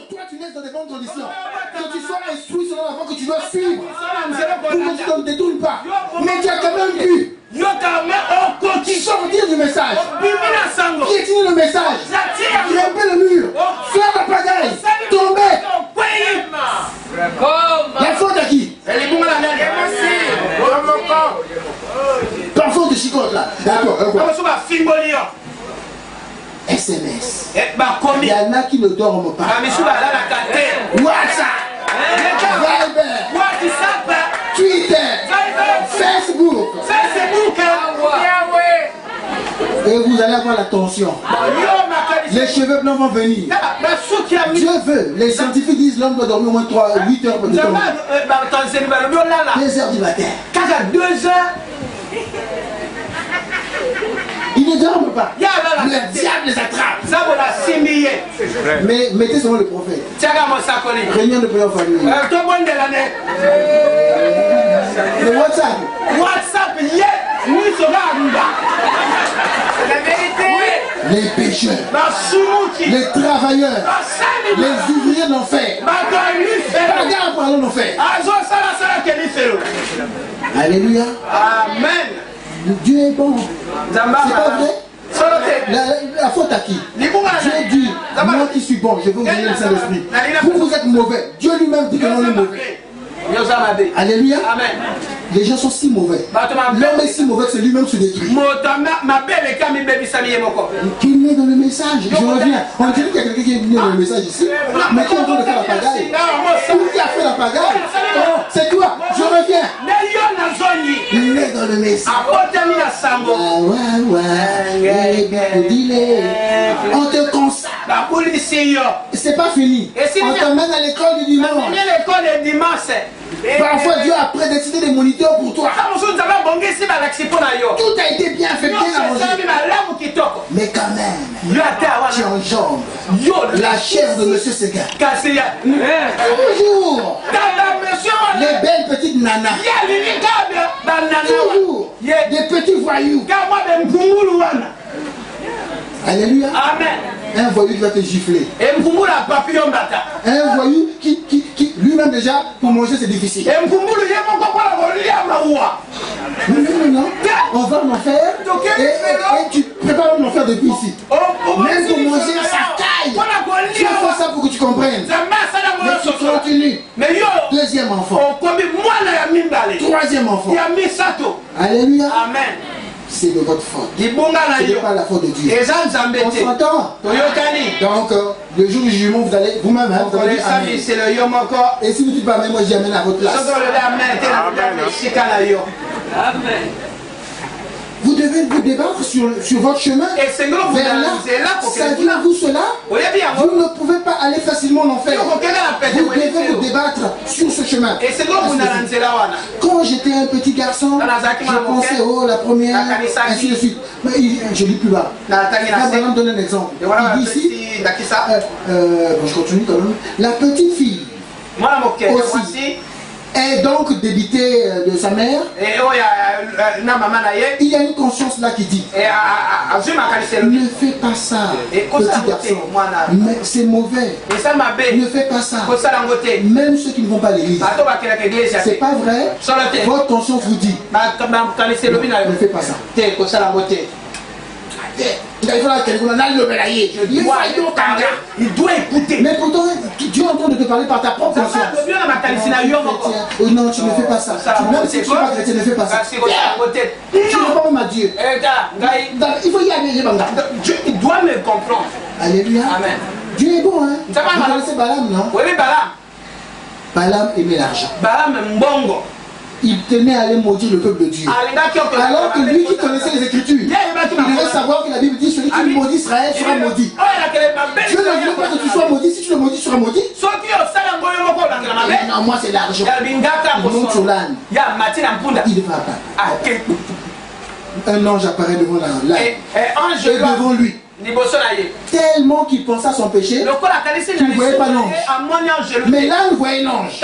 toi tu nais dans des bonnes conditions. Que tu sois instruit selon la voie que tu dois suivre. Pour que tu ne te détournes pas. Mais tu as quand même pu sortir du message. Piétiner le message. Grimper le mur. Faire la pagaille. Tomber. La faute à qui? Par faute de chicote là. D'accord. SMS. Il y en a qui ne dorment pas. WhatsApp, Viber, Twitter, Facebook. Et vous allez avoir la tension. Les cheveux blancs vont venir. Dieu veut. Les scientifiques disent l'homme doit dormir au moins 8 heures de temps. 2 heures du matin. 2 heures. Ils ne dorment pas. Le diable les attrape. Mais mettez seulement le prophète. Réunion de prière famille. Le WhatsApp. Les pécheurs, les travailleurs, les ouvriers d'enfer. Regarde parlons d'enfer. Alléluia. Amen. Dieu est bon. C'est pas vrai? La faute à qui? Dieu dit, moi qui suis bon, je vais vous donner le Saint-Esprit. Vous êtes mauvais. Dieu lui-même dit que l'on est mauvais. Alléluia. Amen. Les gens sont si mauvais. L'homme est si mauvais que c'est lui-même se détruit. Qui est né dans le message? Je reviens. On dirait qu'il y a quelqu'un qui est né dans le message ici. Mais qui est en train de faire la pagaille? Qui a fait la pagaille? Oh, c'est toi. Je reviens. Né dans le message. On te consacre. C'est pas fini. On t'emmène à l'école du dimanche. Parfois Dieu a prédestiné des moniteurs pour toi. Tout a été bien fait, bien arrangé. Mais quand même, tu enjambes la chair de Monsieur Séguin. Toujours les belles petites nanas. Toujours des petits voyous. Alléluia. Amen. Un voyou qui va te gifler. Un voyou qui lui-même déjà, pour manger c'est difficile. Non. On va en faire. Et tu prépares en faire depuis ici. Même pour manger, ça caille. Tu fais ça pour que tu comprennes. Mais tu continues. Deuxième enfant. Troisième enfant. Alléluia. Amen. C'est de votre faute. Ce n'est pas la faute de Dieu. On s'entend. Donc, le jour du jugement, vous allez vous-même, vous allez dire Amen. Et si vous dites pas Amen, moi j'y amène à votre place. Amen. Vous devez vous débattre sur votre chemin vers là. Saviez-vous cela? Vous ne pouvez pas aller facilement en enfer. Vous devez vous débattre sur ce chemin. Quand j'étais un petit garçon, je pensais, oh la première, ainsi de suite. Mais je lis plus bas. Je vais vous donner un exemple. Il dit ici, je continue quand même. La petite fille aussi est donc débitée de sa mère. Il y a une conscience là qui dit ne fais pas ça, petit garçon, mais c'est mauvais, ne fais pas ça. Même ceux qui ne vont pas à l'église, c'est pas vrai. Votre conscience vous dit ne fais pas ça. Il doit écouter. Mais pourtant, Dieu est en train de te parler par ta propre conscience. Non, tu ne fais pas ça. Même si tu n'es pas chrétien, ne fais pas ça. Tu ne pas même à Dieu. Il faut y aller. Il doit me comprendre. Alléluia. Amen. Dieu est bon, hein. Vous connaissez Balaam, non? Oui, Balaam. Balaam aimait l'argent. Balaam mbongo. Il tenait à aller maudire le peuple de Dieu. Alors que lui qui connaissait les Écritures, il devait savoir que la Bible dit celui qui maudit Israël sera maudit. Dieu ne veut pas que tu sois maudit. Si tu le maudis, tu seras maudit. Non, moi c'est l'argent. Il monte sur l'âne. Il ne va pas. Un ange apparaît devant l'âne. Et devant lui. Tellement qu'il pensait à son péché, qu'il ne voyait pas l'ange. Mais l'âne voyait l'ange.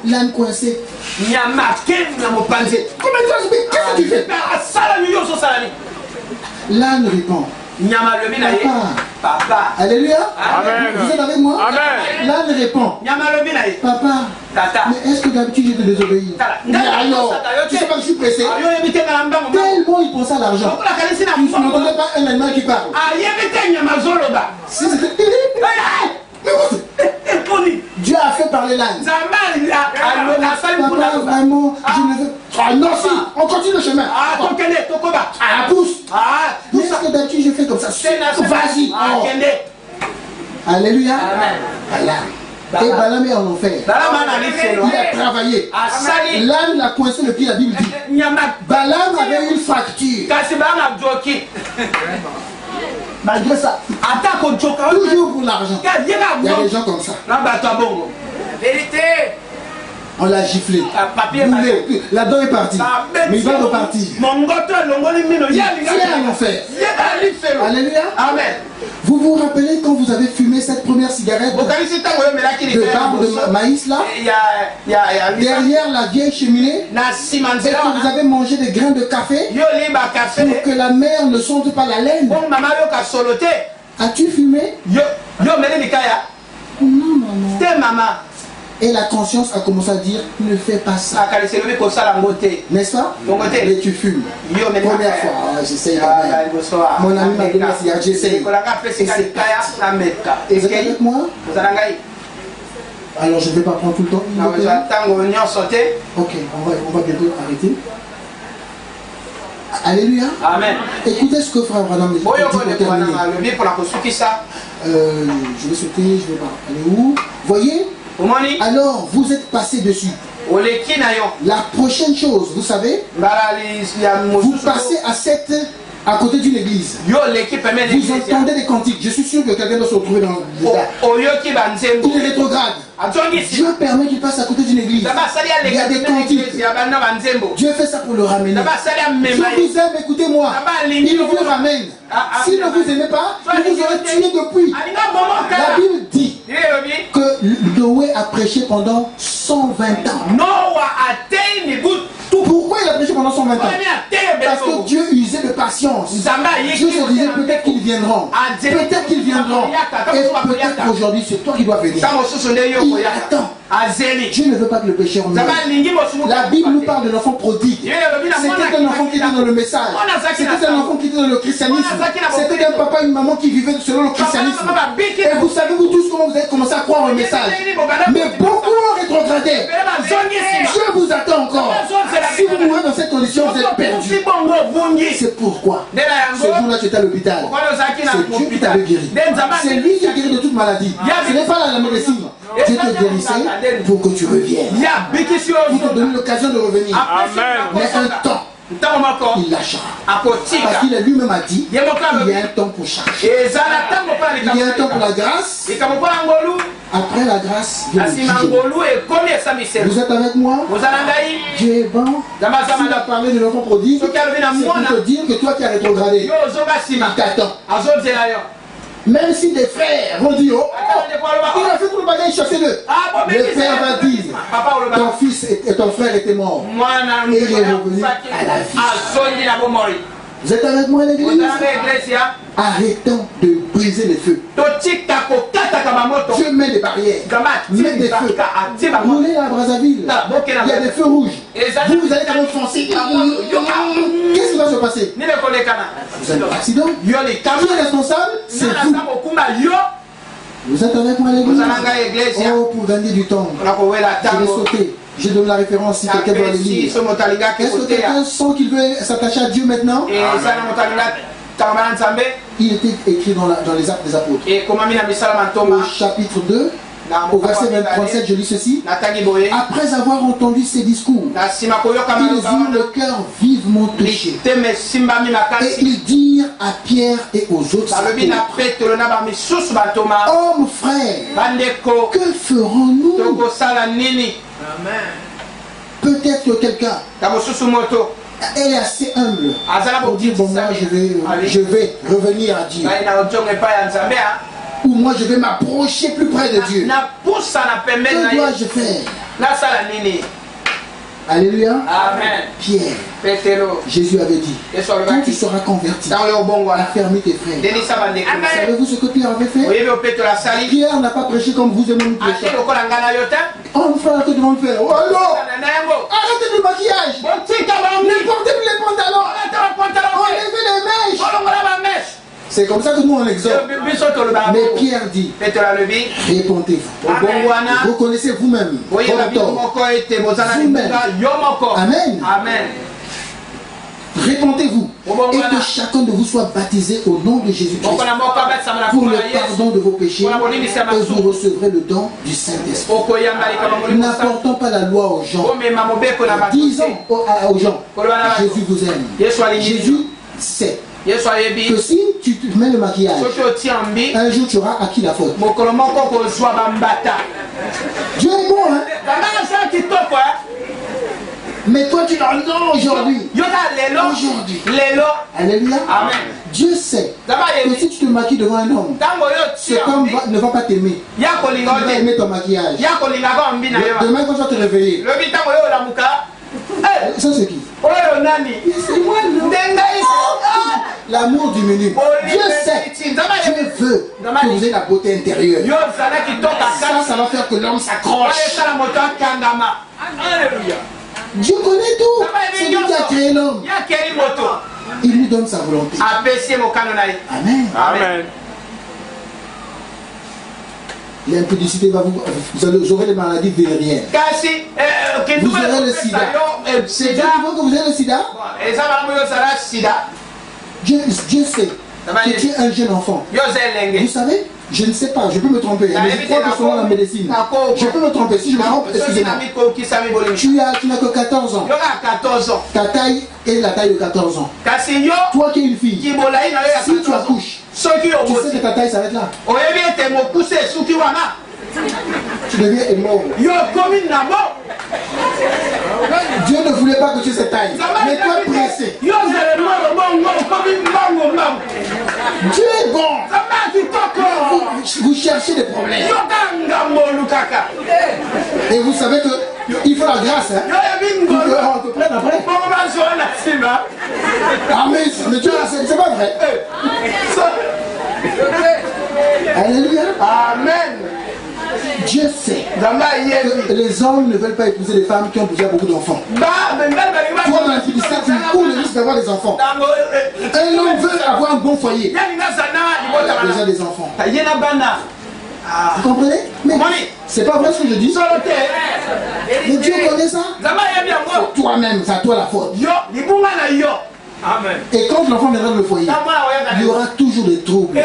L'âne coincé. Qu'est-ce que tu fais? L'âne répond. Papa. Alléluia. Amen. Vous êtes avec moi? Amen. L'âne répond. Papa. Mais est-ce que d'habitude je te désobéis? Mais alors, tu sais pas que je suis pressé. Tellement il pense à l'argent. Tu n'entendais pas un animal qui parle. Si c'était... Dieu a fait parler l'âne. Papa, vraiment, je ne veux... Ah non, si, on continue le chemin. Pousse. Mais est-ce que d'habitude je fais comme ça? Vas-y. Alléluia. Voilà. Et Balaam est en enfer. Il a travaillé. L'âne l'a coincé le pied, la Bible dit. Balaam avait une fracture. Malgré ça, toujours pour l'argent. Il y a des gens comme ça. Vérité. On l'a giflé. Boulé. La dent est partie. Mais il va repartir. Il est en enfer. Alléluia. Amen. Vous vous rappelez quand vous avez fumé cette première cigarette de barbe de maïs là, derrière la vieille cheminée, et que vous avez mangé des grains de café pour que la mère ne sente pas la laine? As-tu fumé? Non, maman. Et la conscience a commencé à dire, ne fais pas ça. N'est-ce pas? Mais tu fumes. Première fois, j'essaye quand même. Mon ami m'a donné la cigarette, j'essaye. Et vous êtes avec moi? Alors je ne vais pas prendre tout le temps. Ok, on va bientôt arrêter. Alléluia. Amen. Écoutez ce que frère Branham dit pour terminer. Je vais sauter, je vais pas. Allez où? Voyez? Alors vous êtes passé dessus. La prochaine chose, vous savez, vous passez à côté d'une église. Vous entendez des cantiques. Je suis sûr que quelqu'un doit se retrouver dans l'état. Il est rétrograde. Dieu permet qu'il passe à côté d'une église. Il y a des cantiques. Dieu fait ça pour le ramener. Je vous aime, écoutez-moi. Il vous ramène. S'il ne vous aimait pas, il vous aurait tué depuis. La Bible dit que Noé a prêché pendant 120 ans. Pourquoi il a prêché pendant 120 ans? Parce que Dieu usait de patience. Dieu se disait peut-être qu'ils viendront. Peut-être qu'ils viendront. Et peut-être qu'aujourd'hui c'est toi qui dois venir. Il attend. Dieu ne veut pas que le péché revienne. La Bible nous parle de l'enfant prodigue. C'était un enfant qui était dans le message. C'était un enfant qui était dans le christianisme. C'était un papa et une maman qui vivaient selon le christianisme. Et vous savez vous tous comment vous avez commencé à croire au message. Mais beaucoup ont rétrogradé. Dieu vous attend encore. Si vous mourrez dans cette condition, vous êtes perdu. C'est pourquoi ce jour-là tu étais à l'hôpital. C'est Dieu qui t'avait guéri. C'est lui qui a guéri de toute maladie. Ce n'est pas la médecine. Dieu te guérissait pour que tu reviennes. Pour te donner l'occasion de revenir. Mais un temps, il lâchera. Parce qu'il lui-même a dit, il y a un temps pour chercher. Il y a un temps pour la grâce. Après la grâce, vient le jugement. Vous êtes avec moi? Dieu est bon. S'il a parlé de l'enfant prodigue, c'est pour te dire que toi qui as rétrogradé, il t'attend. Même si des frères vont dire, oh, il a fait tout le bagage, chassez-le. Le père va dire, ton fils et ton frère étaient morts. Et il est revenu à la vie. Vous êtes avec moi, l'église? Arrêtons de briser les feux. Dieu met des barrières, met des feux. Roulez à Brazzaville, il y a des feux rouges. Vous allez quand même foncer. Qu'est-ce qui va se passer? Vous avez un accident. Qui est responsable? C'est vous. Vous êtes avec moi, l'église? Oh, pour gagner du temps, je vais sauter. Je donne la référence si quelqu'un doit les lire. Est-ce que quelqu'un sent qu'il veut s'attacher à Dieu maintenant? Il était écrit dans les Actes des Apôtres. Au chapitre 2, au verset 37, je lis ceci. Après avoir entendu ces discours, ils eurent le cœur vivement touché. Et ils dirent à Pierre et aux autres apôtres, hommes frères, que ferons-nous? Peut-être que quelqu'un est assez humble pour dire bon, moi je vais revenir à Dieu, ou moi je vais m'approcher plus près de Dieu. Que dois-je faire? Alléluia. Amen. Pierre. Petero. Jésus avait dit, quand tu seras converti, affermis tes frères. Savez-vous ce que Pierre avait fait? Pierre n'a pas prêché comme vous et moi nous prêchons. Oh frère, que devons faire? Oh non! Arrêtez le maquillage! Ne portez plus les pantalons! Enlevez les mèches! C'est comme ça que nous on exhorte. Mais Pierre dit, répondez-vous. Reconnaissez vous-même votre tort. Vous-même. Amen. Répondez-vous et que chacun de vous soit baptisé au nom de Jésus-Christ pour le pardon de vos péchés et vous recevrez le don du Saint-Esprit. N'apportons pas la loi aux gens. Disons aux gens, Jésus vous aime. Jésus sait que si tu te mets le maquillage, un jour tu auras acquis la faute. Dieu est bon, hein? Mais toi tu l'as non aujourd'hui. Aujourd'hui. Alléluia. Amen. Dieu sait que si tu te maquilles devant un homme, cet homme ne va pas t'aimer. Il va aimer ton maquillage. Demain quand tu vas te réveiller, ça c'est qui? C'est moi, non? L'amour diminue. Dieu sait. Dieu veut que vous ayez la beauté intérieure. Ça va faire que l'homme s'accroche. Dieu connaît tout. C'est lui qui a créé l'homme. Il lui donne sa volonté. Amen. Amen. L'impudicité va vous aurez des maladies vénériennes. Vous aurez le sida. C'est Dieu qui veut que vous ayez le sida. Dieu sait que tu es un jeune enfant. Vous savez, je ne sais pas, je peux me tromper. Mais je crois que selon la médecine, je peux me tromper. Si je me trompe, excusez-moi. Tu n'as que 14 ans. Ta taille est la taille de 14 ans. Toi qui es une fille, si tu accouches, tu sais que ta taille s'arrête là. Tu deviens énorme. Dieu ne voulait pas que tu aies cette taille. Mais toi pressé. Dieu est bon. Vous cherchez des problèmes. Et vous savez que il faut la grâce. Hein, pour qu'on te prenne après. Ah mais Dieu, c'est pas vrai. Alléluia. Amen. Dieu sait que les hommes ne veulent pas épouser des femmes qui ont déjà beaucoup d'enfants. Toi dans la filicité, tu cours le risque d'avoir des enfants. Un homme veut avoir un bon foyer. Il a déjà des enfants. Vous comprenez? Mais c'est pas vrai ce que je dis. Mais Dieu connaît ça. C'est toi-même, c'est à toi la faute. Amen. Et quand l'enfant viendra dans le foyer, il y aura toujours des troubles.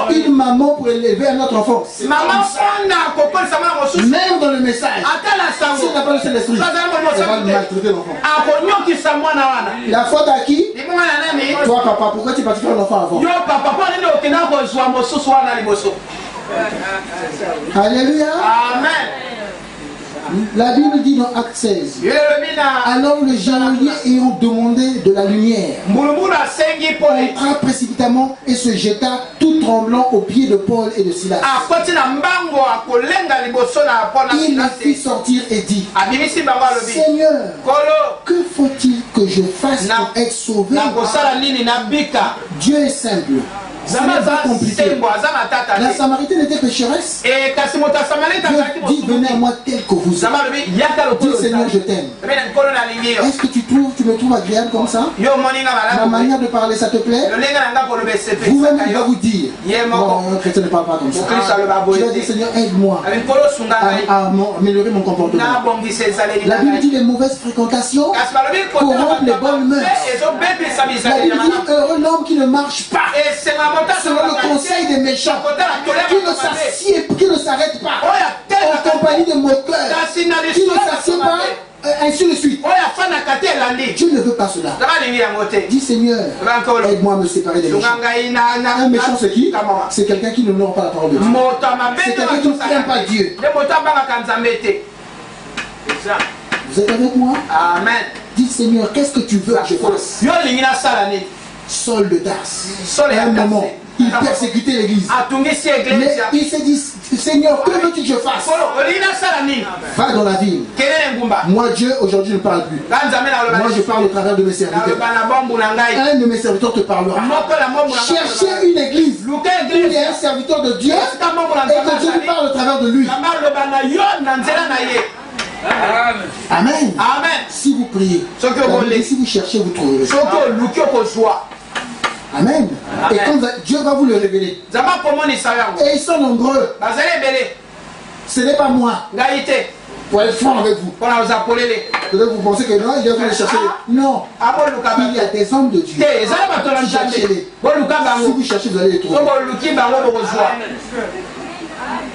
Une maman pour élever un autre enfant, même dans le message, si elle n'a pas le Saint-Esprit, elle va maltraiter l'enfant. La faute à qui? Toi papa, pourquoi tu es parti faire l'enfant avant? Alléluia. Amen. La Bible dit dans Acte 16, alors le joaillier ayant demandé de la lumière entra précipitamment et se jeta tout tremblant aux pieds de Paul et de Silas. Il les fit sortir et dit, Seigneur, que faut-il que je fasse pour être sauvé? Dieu est simple. Ce n'est pas compliqué. La Samaritaine était pécheresse. Dieu dit, venez à moi tel que vous êtes. Dis Seigneur, je t'aime. Est-ce que tu me trouves agréable comme ça? Ma manière de parler, ça te plaît? Vous-même, il va vous dire. Non, un chrétien ne parle pas comme ça. Tu vas dire Seigneur, aide-moi à améliorer mon comportement. La Bible dit les mauvaises fréquentations corrompent les bonnes mœurs. La Bible dit heureux l'homme qui ne marche pas selon le conseil des méchants, qui ne s'arrête pas en compagnie de moqueurs, qui ne s'assied pas, ainsi de suite. Dieu ne veut pas cela. Dis Seigneur, aide-moi à me séparer des méchants. Un méchant c'est qui? C'est quelqu'un qui n'honore pas la parole de Dieu. C'est quelqu'un qui ne craint pas Dieu. Vous êtes avec moi? Amen. Dis Seigneur, qu'est-ce que tu veux que je fasse? Saul de Tarse, à un moment, il persécutait l'église. Mais il s'est dit, Seigneur, que veux-tu que je fasse? Va dans la ville. Moi, Dieu, aujourd'hui, ne parle plus. Moi, je parle au travers de mes serviteurs. Un de mes serviteurs te parlera. Cherchez une église où il y a un serviteur de Dieu et que Dieu lui parle au travers de lui. Amen. Si vous priez, si vous cherchez, vous trouverez. Amen. Et quand Dieu va vous le révéler. Et ils sont nombreux. Ce n'est pas moi. Pour être franc avec vous. Peut-être vous pensez que non, il doit les chercher. Non. Il y a des hommes de Dieu. Cherchez-les. Si vous cherchez, vous allez les trouver.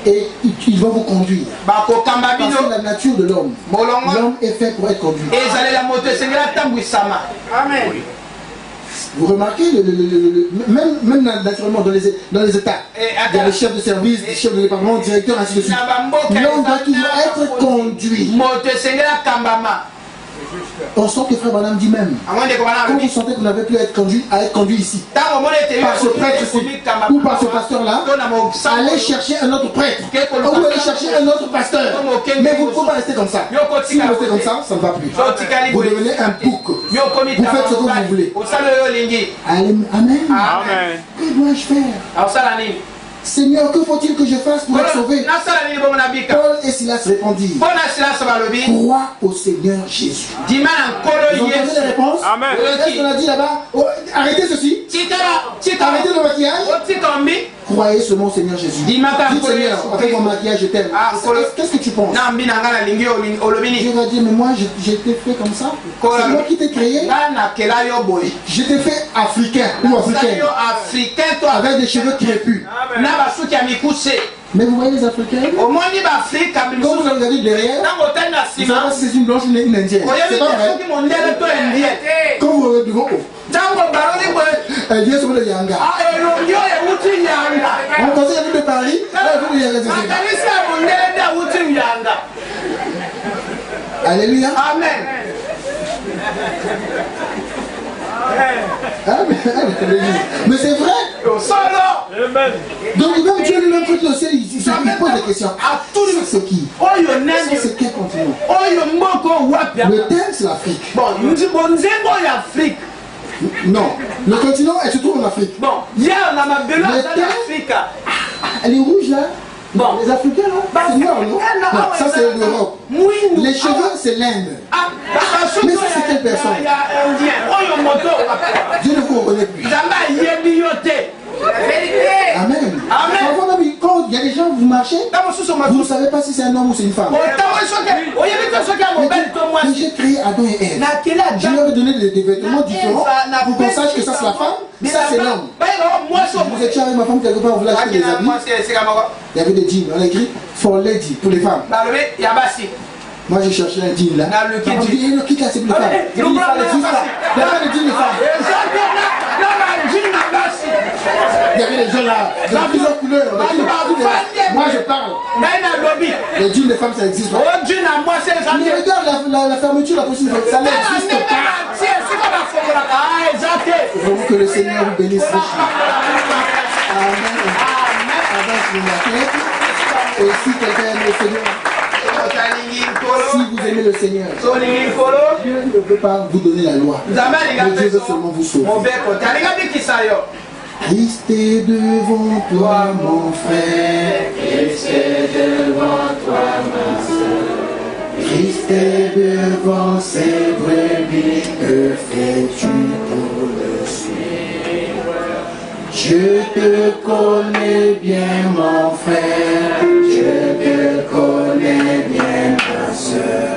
Et ils vont vous conduire. Parce que la nature de l'homme, l'homme est fait pour être conduit. Amen. Vous remarquez, même naturellement dans les États, il y a les chefs de service, les chefs de département, le directeur, ainsi de suite. L'homme doit toujours être conduit. On sent que Frère Branham dit même, quand vous sentez que vous n'avez plus à être conduit ici, par ce prêtre-ci, ou par ce pasteur-là, allez chercher un autre prêtre, ou allez chercher un autre pasteur. Mais vous ne pouvez pas rester comme ça. Si vous restez comme ça, ça ne va plus. Vous devenez un bouc. Vous faites ce que vous voulez. Amen. Que dois-je faire? Seigneur, que faut-il que je fasse pour être sauvé? Paul et Silas répondirent, crois au Seigneur Jésus. Vous entendez les réponses? Qu'est-ce qu'on a dit là-bas? Arrêtez ceci. Arrêtez le maquillage. Croyez seulement au Seigneur Jésus. Dites Seigneur, avec mon maquillage, je t'aime. Qu'est-ce que tu penses? Je vais dire, mais moi, j'ai été fait comme ça. C'est moi qui t'ai créé. Je t'ai fait africain ou africaine. Avec des cheveux crépus. Mais vous voyez les Africains? Quand vous regardez derrière, vous savez pas si c'est une blanche ou une indienne. C'est pas vrai. Quand vous regardez devant, elle vient sur le Yanga. On pensait qu'elle venait de Paris. Alléluia. Amen. Mais c'est vrai. Donc même Dieu lui-même quand il ciel, il pose des questions. C'est qui? C'est quel continent? Le thème c'est l'Afrique. Non, le continent elle se trouve en Afrique. Le thème, elle est rouge là. Bon. Les Africains là, c'est noir non? Non, ça c'est l'Europe. Les cheveux c'est l'Inde. Mais ça c'est quelle personne? Dieu ne vous reconnaît plus. Amen. Quand il y a des gens, vous marchez, vous ne savez pas si c'est un homme ou c'est une femme. Mais j'ai créé Adam et Ève. Je leur ai donné des vêtements différents pour qu'on sache que ça c'est la femme, ça c'est l'homme. Vous étiez avec ma femme quelque part, vous voulez acheter des habits. Il y avait des jeans, on a écrit For Lady pour les femmes. Moi j'ai cherché un jean là. On dit, le kit là c'est pour les femmes. Il fallait juste ça. Il y avait des jeans de femmes. Il y avait des gens là, de plusieurs couleurs. Moi je parle. Les jeans de femmes ça existe pas. Mais regarde la fermeture, la possible, ça n'existe pas. Il faut que le Seigneur vous bénisse richement. Amen. Et si quelqu'un aime le Seigneur, si vous aimez le Seigneur, Dieu ne peut pas vous donner la loi. Mais Dieu veut seulement vous sauver. Christ est devant toi, mon frère. Christ est devant toi, ma soeur. Christ est devant ses brebis. Que fais-tu pour le suivre? Je te connais bien, mon frère. Je te connais bien, ma soeur.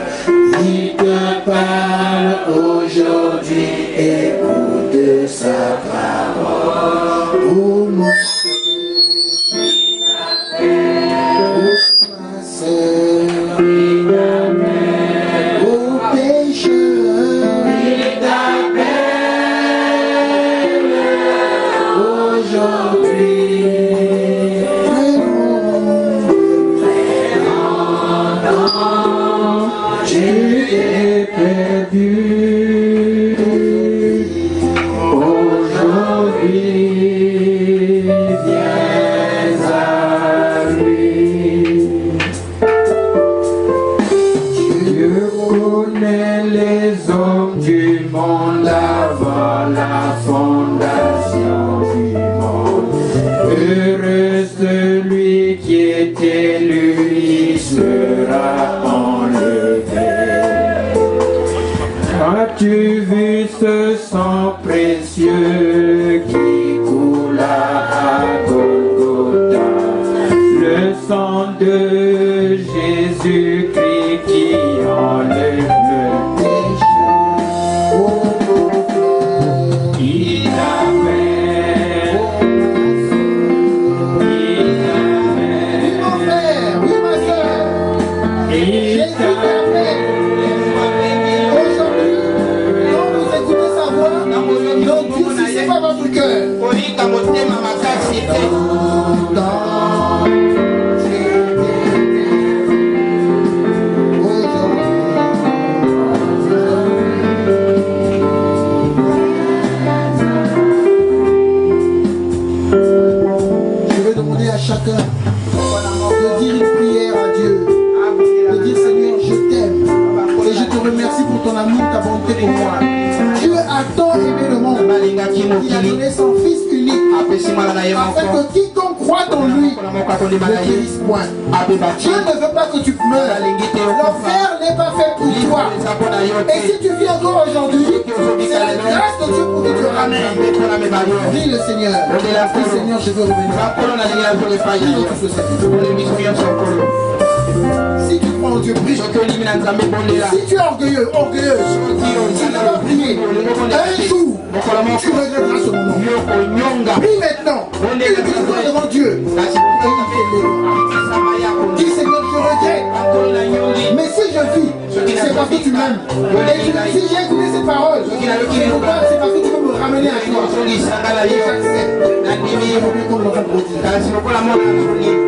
Il te parle aujourd'hui, écoute sa parole. Oh mon ma soeur, oh pécheur, il t'appelle aujourd'hui. Tu es perdu aujourd'hui. As-tu vu ce sang précieux qui coula à Golgotha? Le sang de Jésus-Christ qui enlève le péché. Il amène, il amène. Oui mon frère, oui ma soeur. Il pas votre cœur. Je vais demander à chacun de dire une prière à Dieu, de dire Seigneur je t'aime et je te remercie pour ton amour, ta bonté pour moi. Dieu a tant aimé le monde, il a donné son Fils unique, afin que quiconque croit en lui ne périsse point. Dieu ne veut pas que tu meurs. L'enfer n'est pas fait pour toi. Et si tu vis encore aujourd'hui, c'est la grâce de Dieu pour que tu ramènes. Dis le Seigneur. Dis Seigneur, je veux revenir. Dis-le tous le Seigneur. Si tu crois en Dieu, prie. Si tu es orgueilleux, orgueilleuse, tu ne vas pas prier. Un jour, tu regretteras ce moment. Prie maintenant. Prie devant Dieu. Dis Seigneur, je regrette. Mais si je vis, c'est parce que tu m'aimes. Et si j'ai écouté ces paroles, c'est parce que tu veux me ramener à toi. Et j'accepte. Comme l'enfant prodigue.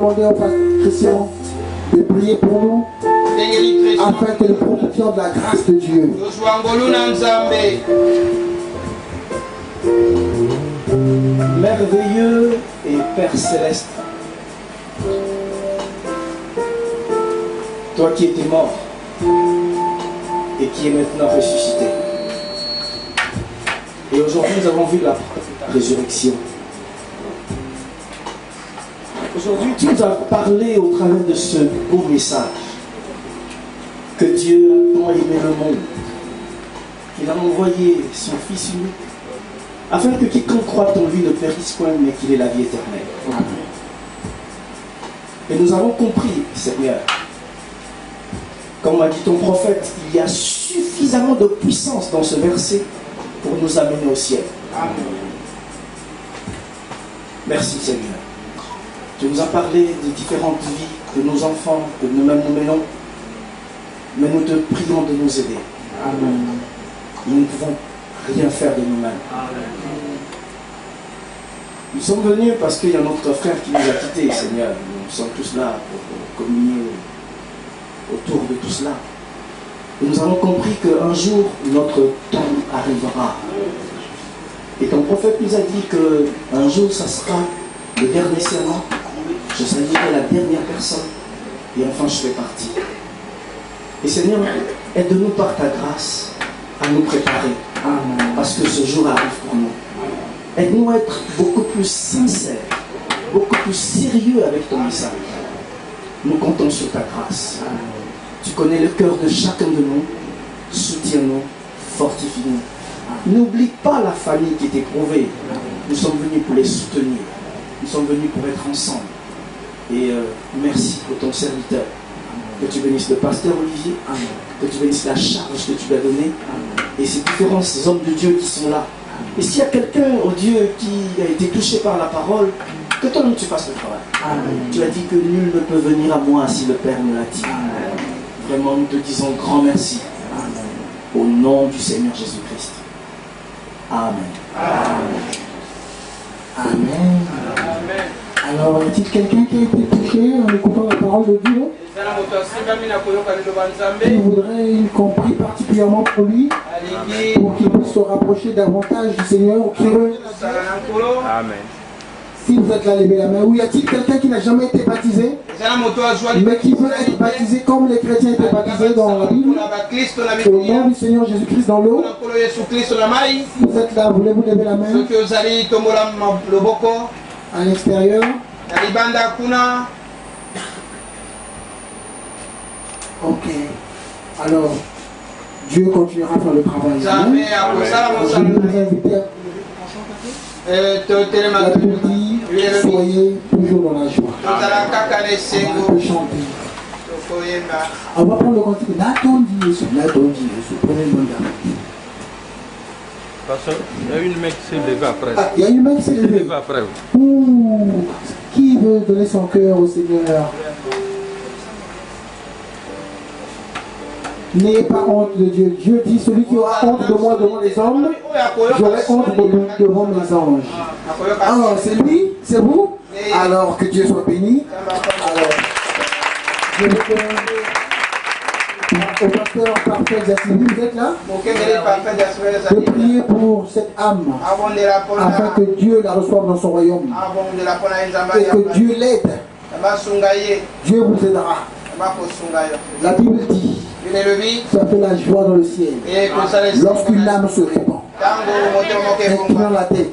demander au pasteur Christian de prier pour nous afin que nous profitions de la grâce de Dieu. Merveilleux et Père Céleste, toi qui étais mort et qui est maintenant ressuscité. Et aujourd'hui, nous avons vu la résurrection. Aujourd'hui, tu nous as parlé au travers de ce beau message que Dieu a tant aimé le monde qu'il a envoyé son Fils unique afin que quiconque croit en lui ne périsse point, mais qu'il ait la vie éternelle. Amen. Et nous avons compris, Seigneur, comme a dit ton prophète, il y a suffisamment de puissance dans ce verset pour nous amener au ciel. Amen. Merci, Seigneur. Tu nous as parlé des différentes vies de nos enfants, que nous-mêmes nous menons, mais nous te prions de nous aider. Amen. Nous ne pouvons rien faire de nous-mêmes. Nous sommes venus parce qu'il y a notre frère qui nous a quittés, Seigneur. Nous sommes tous là pour communier autour de tout cela. Et nous avons compris qu'un jour, notre temps arrivera. Et ton prophète nous a dit qu'un jour, ça sera le dernier serment. Je serai la dernière personne. Et enfin, je fais partie. Et Seigneur, aide-nous par ta grâce à nous préparer. Amen. Parce que ce jour arrive pour nous. Aide-nous à être beaucoup plus sincères, beaucoup plus sérieux avec ton message. Nous comptons sur ta grâce. Amen. Tu connais le cœur de chacun de nous. Soutiens-nous, fortifie-nous. N'oublie pas la famille qui est éprouvée. Nous sommes venus pour les soutenir. Nous sommes venus pour être ensemble. Et merci pour ton serviteur. Que tu bénisses le pasteur Olivier. Amen. Que tu bénisses la charge que tu lui as donnée. Amen. Et ces différents hommes de Dieu qui sont là. Et s'il y a quelqu'un, oh Dieu, qui a été touché par la parole, que toi-même tu fasses le travail. Amen. Tu as dit que nul ne peut venir à moi si le Père me l'a dit. Amen. Vraiment, nous te disons grand merci. Amen. Au nom du Seigneur Jésus-Christ. Amen. Amen. Amen. Amen. Alors, est-il quelqu'un qui a été touché en écoutant la parole de Dieu, qui voudrait qu'on prie particulièrement pour lui, pour qu'il puisse se rapprocher davantage du Seigneur? Amen. Si vous êtes là, levez la main. Ou y a-t-il quelqu'un qui n'a jamais été baptisé, mais qui veut être baptisé comme les chrétiens étaient baptisés dans la Bible, au nom du Seigneur Jésus-Christ dans l'eau? Si vous êtes là, voulez-vous lever la main? À l'extérieur. Ok. Alors, Dieu continuera à faire le travail. Je vais vous inviter à soyez toujours dans la joie. On peut chanter. On va prendre le cantique. N'attendez Jésus. Prenez une bonne garde. Parce qu'il y a une main qui s'est levée après. Ah, il y a une main qui s'est levée après. Ouh, qui veut donner son cœur au Seigneur? N'ayez pas honte de Dieu. Dieu dit, celui qui aura honte de moi devant les hommes, j'aurai honte de lui devant mes anges. Alors, c'est lui, c'est vous. Alors, que Dieu soit béni. Alors, je vais au pasteur Parfait Jassimi, vous êtes là? De prier pour cette âme, afin que Dieu la reçoive dans son royaume. Et que Dieu l'aide. Dieu vous aidera. La Bible dit, ça fait la joie dans le ciel lorsqu'une âme se répand, inclinant la tête,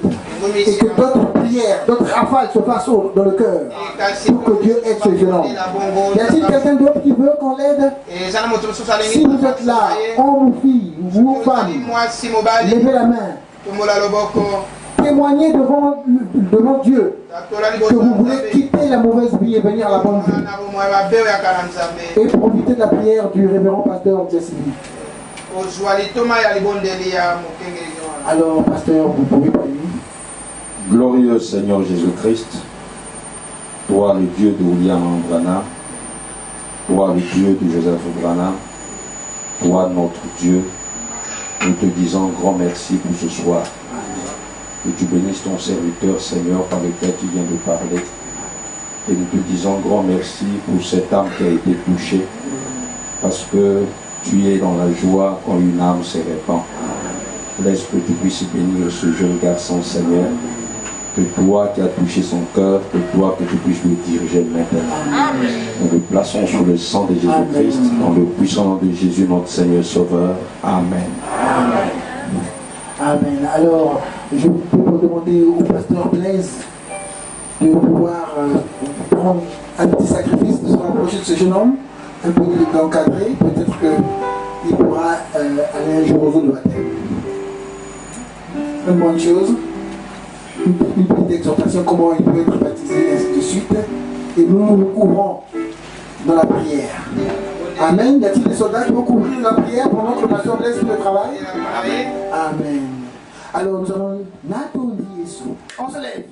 et que d'autres prières, d'autres rafales se fassent dans le cœur pour que Dieu aide ce jeune homme. Y a-t-il quelqu'un d'autre qui veut qu'on l'aide? Si vous êtes là, homme ou fille, vous ou femme, levez la main. Témoignez devant Dieu que vous voulez quitter la mauvaise vie et venir à la bonne vie. Et profiter de la prière du révérend pasteur Jassimi. Alors, pasteur, vous pouvez prier. Glorieux Seigneur Jésus-Christ, toi le Dieu de William Branham, toi le Dieu de Joseph Branham, toi notre Dieu, nous te disons grand merci pour ce soir. Que tu bénisses ton serviteur, Seigneur, par lequel tu viens de parler. Et nous te disons grand merci pour cette âme qui a été touchée, parce que tu es dans la joie quand une âme se répand. Laisse que tu puisses bénir ce jeune garçon, Seigneur, que toi qui as touché son cœur, que toi que tu puisses le diriger maintenant. Amen. Nous le plaçons sous le sang de Jésus-Christ, dans le puissant nom de Jésus, notre Seigneur Sauveur. Amen. Amen. Amen. Alors, je peux demander au pasteur Blaise de pouvoir prendre un petit sacrifice, de se rapprocher de ce jeune homme, un peu d'encadrer, peut-être qu'il pourra aller un jour au jour de baptême. Une bonne chose, une petite exhortation, comment il peut être baptisé, et ainsi de suite. Et nous nous couvrons dans la prière. Amen. Y a-t-il des soldats qui vont couvrir la prière pendant que le pasteur Blaise fait le travail? Amen. Alors nous allons Nathalie Yesu. On se lève.